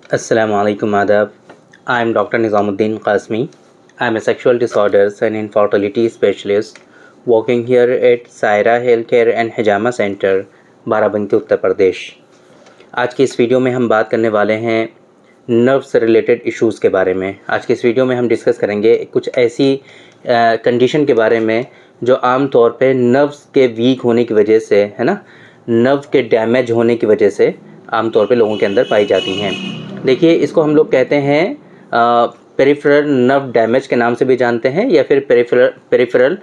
Assalamualaikum Adab. I am Dr. Nizamuddin Qasmi. I am a sexual disorders and infertility specialist working here at Saira Healthcare and Hijama Center, Barabanki Uttar Pradesh. आज की इस video में हम बात करने वाले हैं नर्व से रिलेटेड इश्यूज़ के बारे में। आज की इस वीडियो में हम डिस्कस करेंगे कुछ ऐसी कंडीशन के बारे में जो आम तौर पे नर्व्स के वीक होने की वजह से, है ना, नर्व के डैमेज होने की वजह से आम तौर पे लोगों के अंदर पाई जाती हैं। देखिए, इसको हम लोग कहते हैं पेरिफेरल नर्व डैमेज के नाम से भी जानते हैं, या फिर पेरिफेरल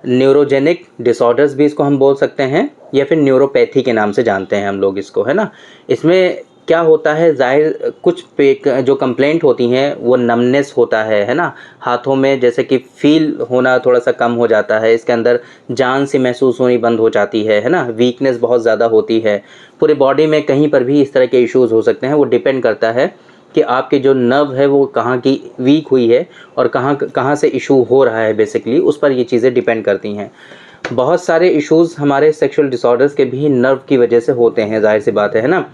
न्यूरोजेनिक डिसऑर्डर्स भी इसको हम बोल सकते हैं, या फिर न्यूरोपैथी के नाम से जानते हैं हम लोग इसको, है ना। इसमें क्या होता है, जाहिर कुछ जो कंप्लेंट होती हैं वो नमनेस होता है ना, हाथों में जैसे कि फील होना थोड़ा सा कम हो जाता है, इसके अंदर जान सी महसूस होनी बंद हो जाती है ना, वीकनेस बहुत ज़्यादा होती है। पूरे बॉडी में कहीं पर भी इस तरह के इश्यूज़ हो सकते हैं। वो डिपेंड करता है कि आपके जो नर्व है वो कहाँ की वीक हुई है और कहाँ से इशू हो रहा है, बेसिकली उस पर ये चीज़ें डिपेंड करती हैं। बहुत सारे इश्यूज़ हमारे सेक्सुअल डिसऑर्डर्स के भी नर्व की वजह से होते हैं, जाहिर सी बात है ना।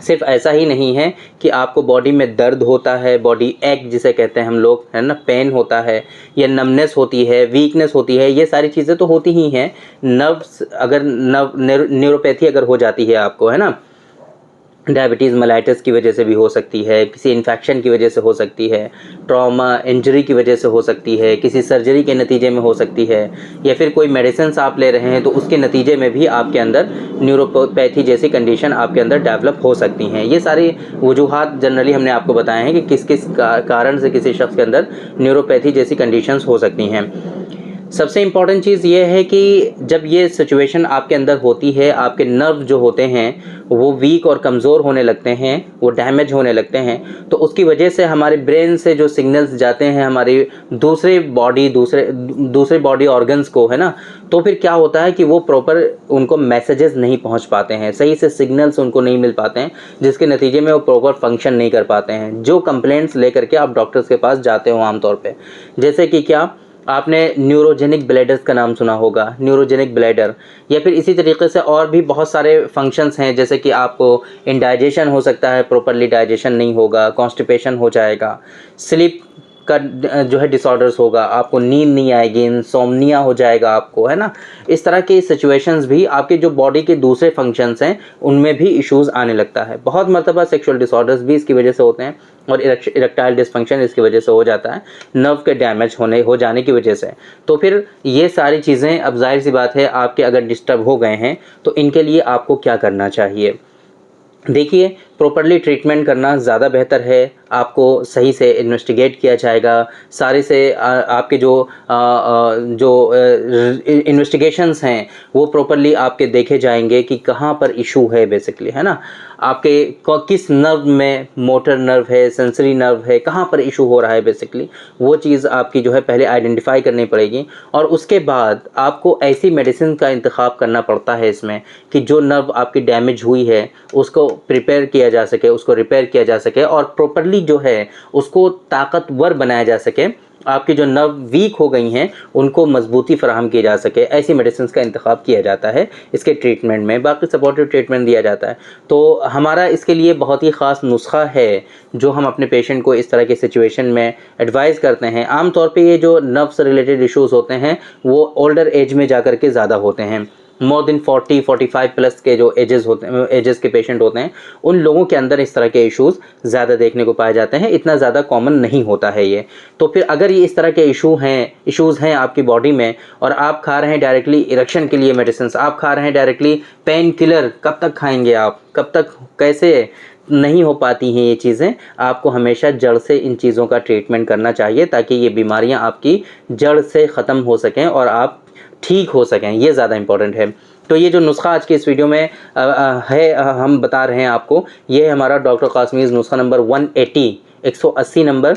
सिर्फ ऐसा ही नहीं है कि आपको बॉडी में दर्द होता है, बॉडी एक जिसे कहते हैं हम लोग, है ना, पेन होता है, या नमनेस होती है, वीकनेस होती है, ये सारी चीज़ें तो होती ही हैं। नर्व्स अगर न्यूरोपैथी अगर हो जाती है आपको, है ना, डायबिटीज़ मेलाइटिस की वजह से भी हो सकती है, किसी इन्फेक्शन की वजह से हो सकती है, ट्रॉमा इंजरी की वजह से हो सकती है, किसी सर्जरी के नतीजे में हो सकती है, या फिर कोई मेडिसिन आप ले रहे हैं तो उसके नतीजे में भी आपके अंदर न्यूरोपैथी जैसी कंडीशन आपके अंदर डेवलप हो सकती हैं। ये सारी वजूहात जनरली हमने आपको बताए हैं कि किस किस कारण से किसी शख्स के अंदर न्यूरोपैथी जैसी कंडीशंस हो सकती हैं। सबसे इम्पॉर्टेंट चीज़ ये है कि जब ये सिचुएशन आपके अंदर होती है, आपके नर्व जो होते हैं वो वीक और कमज़ोर होने लगते हैं, वो डैमेज होने लगते हैं, तो उसकी वजह से हमारे ब्रेन से जो सिग्नल्स जाते हैं हमारी दूसरे बॉडी ऑर्गन्स को, है ना, तो फिर क्या होता है कि वो प्रॉपर उनको मैसेजेस नहीं पहुंच पाते हैं, सही से सिग्नल्स उनको नहीं मिल पाते हैं, जिसके नतीजे में वो प्रॉपर फंक्शन नहीं कर पाते हैं। जो कंप्लेंट्स लेकर के आप डॉक्टर्स के पास जाते हो आमतौर पर, जैसे कि क्या आपने न्यूरोजेनिक ब्लैडर्स का नाम सुना होगा, न्यूरोजेनिक ब्लैडर, या फिर इसी तरीके से और भी बहुत सारे फंक्शंस हैं, जैसे कि आपको इंडाइजेशन हो सकता है, प्रॉपरली डाइजेशन नहीं होगा, कॉन्स्टिपेशन हो जाएगा, स्लीप का जो है डिसऑर्डर्स होगा, आपको नींद नहीं आएगी, इंसोम्निया हो जाएगा आपको, है ना। इस तरह की सिचुएशंस भी आपके जो बॉडी के दूसरे फंक्शंस हैं उनमें भी इश्यूज़ आने लगता है। बहुत मरतबा सेक्सुअल डिसऑर्डर्स भी इसकी वजह से होते हैं, और इरेक्टाइल डिसफंक्शन इसकी वजह से हो जाता है, नर्व के डैमेज हो जाने की वजह से। तो फिर ये सारी चीज़ें, अब जाहिर सी बात है, आपके अगर डिस्टर्ब हो गए हैं तो इनके लिए आपको क्या करना चाहिए। देखिए, प्रॉपरली ट्रीटमेंट करना ज़्यादा बेहतर है। आपको सही से इन्वेस्टिगेट किया जाएगा, सारे से आपके जो इन्वेस्टिगेशंस हैं वो प्रॉपरली आपके देखे जाएंगे कि कहाँ पर इशू है, बेसिकली, है ना। आपके किस नर्व में, मोटर नर्व है, सेंसरी नर्व है, कहाँ पर इशू हो रहा है, बेसिकली वो चीज़ आपकी जो है पहले आइडेंटिफाई करनी पड़ेगी। और उसके बाद आपको ऐसी मेडिसिन का इंतखाब करना पड़ता है इसमें कि जो नर्व आपकी डैमेज हुई है उसको प्रिपेयर किया जा सके, उसको रिपेयर किया जा सके, और प्रॉपरली जो है उसको ताकतवर बनाया जा सके। आपकी जो नर्व वीक हो गई हैं उनको मजबूती फराहम की जा सके, ऐसी मेडिसिन का इंतखाब किया जाता है इसके ट्रीटमेंट में। बाकी सपोर्टिव ट्रीटमेंट दिया जाता है। तो हमारा इसके लिए बहुत ही ख़ास नुस्खा है जो हम अपने पेशेंट को इस तरह की सिचुएशन में एडवाइस करते हैं। आमतौर पे ये जो नर्व से रिलेटेड इश्यूज़ होते हैं वो ओल्डर एज में जाकर के ज़्यादा होते हैं। मोर देन 40-45 प्लस के जो एजेस के पेशेंट होते हैं उन लोगों के अंदर इस तरह के इश्यूज़ ज़्यादा देखने को पाए जाते हैं। इतना ज़्यादा कॉमन नहीं होता है ये। तो फिर अगर ये इस तरह के इश्यूज़ हैं आपकी बॉडी में, और आप खा रहे हैं डायरेक्टली इरेक्शन के लिए मेडिसिन, आप खा रहे हैं डायरेक्टली पेन किलर, कब तक खाएंगे आप, कब तक, कैसे नहीं हो पाती हैं ये चीज़ें। आपको हमेशा जड़ से इन चीज़ों का ट्रीटमेंट करना चाहिए ताकि ये बीमारियां आपकी जड़ से ख़त्म हो सकें और आप ठीक हो सकें, ये ज़्यादा इम्पॉर्टेंट है। तो ये जो नुस्खा आज की इस वीडियो में हम बता रहे हैं आपको, ये है हमारा डॉक्टर कासमीज़ नुस्खा नंबर 180 नंबर,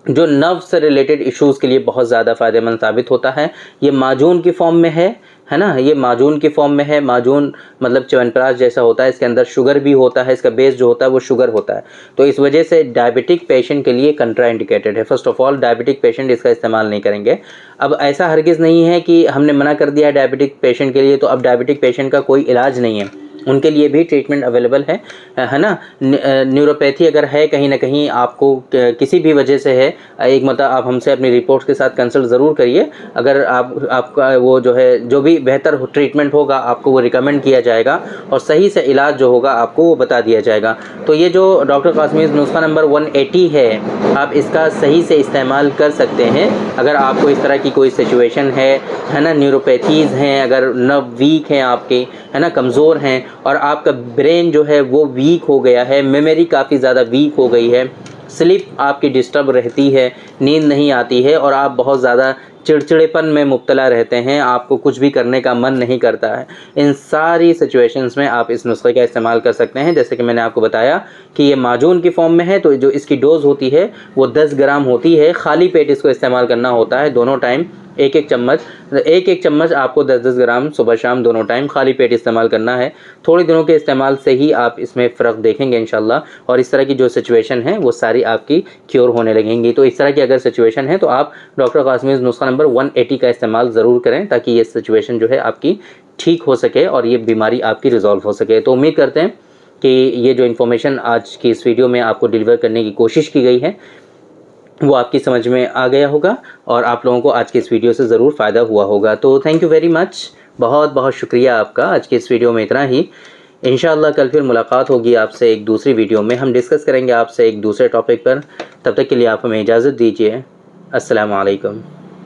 जो नर्व से रिलेटेड इश्यूज़ के लिए बहुत ज़्यादा फ़ायदेमंद साबित होता है। ये माजून की फॉर्म में है ना, ये माजून की फॉर्म में है। माजून मतलब च्यवनप्राश जैसा होता है, इसके अंदर शुगर भी होता है, इसका बेस जो होता है वो शुगर होता है। तो इस वजह से डायबिटिक पेशेंट के लिए कंट्राइंडिकेटेड है। First of all diabetic patient इसका इस्तेमाल नहीं करेंगे। अब ऐसा हरगिज़ नहीं है कि हमने मना कर दिया है डायबिटिक पेशेंट के लिए तो अब डायबिटिक पेशेंट का कोई इलाज नहीं है। उनके लिए भी ट्रीटमेंट अवेलेबल है ना। न्यूरोपैथी अगर है कहीं ना कहीं आपको किसी भी वजह से है, एक मतलब आप हमसे अपनी रिपोर्ट्स के साथ कंसल्ट ज़रूर करिए। अगर आपका वो जो है जो भी बेहतर ट्रीटमेंट होगा आपको वो रिकमेंड किया जाएगा और सही से इलाज जो होगा आपको वो बता दिया जाएगा। तो ये जो डॉक्टर कासमीज़ नुस्खा नंबर 180 है, आप इसका सही से इस्तेमाल कर सकते हैं। अगर आपको इस तरह की कोई सिचुएशन है ना, न्यूरोपैथीज़ हैं, अगर नर्व वीक हैं आपके, है ना, कमज़ोर हैं और आपका ब्रेन जो है वो वीक हो गया है, मेमोरी काफ़ी ज़्यादा वीक हो गई है, स्लीप आपकी डिस्टर्ब रहती है, नींद नहीं आती है और आप बहुत ज़्यादा चिड़चिड़ेपन में मुब्तला रहते हैं, आपको कुछ भी करने का मन नहीं करता है, इन सारी सिचुएशंस में आप इस नुस्खे का इस्तेमाल कर सकते हैं। जैसे कि मैंने आपको बताया कि ये माजून की फॉर्म में है, तो जो इसकी डोज़ होती है वो 10 ग्राम होती है। खाली पेट इसको इस्तेमाल करना होता है, दोनों टाइम एक एक चम्मच आपको 10-10 ग्राम सुबह शाम दोनों टाइम खाली पेट इस्तेमाल करना है। थोड़े दिनों के इस्तेमाल से ही आप इसमें फ़र्क देखेंगे इंशाल्लाह और इस तरह की जो सिचुएशन है वो सारी आपकी क्योर होने लगेंगी। तो इस तरह की अगर सिचुएशन है तो आप डॉक्टर कासमीज़ नुस्खा नंबर 180 का इस्तेमाल ज़रूर करें ताकि ये सिचुएशन जो है आपकी ठीक हो सके और ये बीमारी आपकी रिज़ॉल्व हो सके। तो उम्मीद करते हैं कि ये जो इन्फॉर्मेशन आज की इस वीडियो में आपको डिलीवर करने की कोशिश की गई है वो आपकी समझ में आ गया होगा और आप लोगों को आज की इस वीडियो से ज़रूर फ़ायदा हुआ होगा। तो थैंक यू वेरी मच, बहुत बहुत शुक्रिया आपका। आज की इस वीडियो में इतना ही। इंशाअल्लाह कल फिर मुलाकात होगी आपसे एक दूसरी वीडियो में, हम डिस्कस करेंगे आपसे एक दूसरे टॉपिक पर। तब तक के लिए आप हमें इजाज़त दीजिए। अस्सलामु अलैकुम।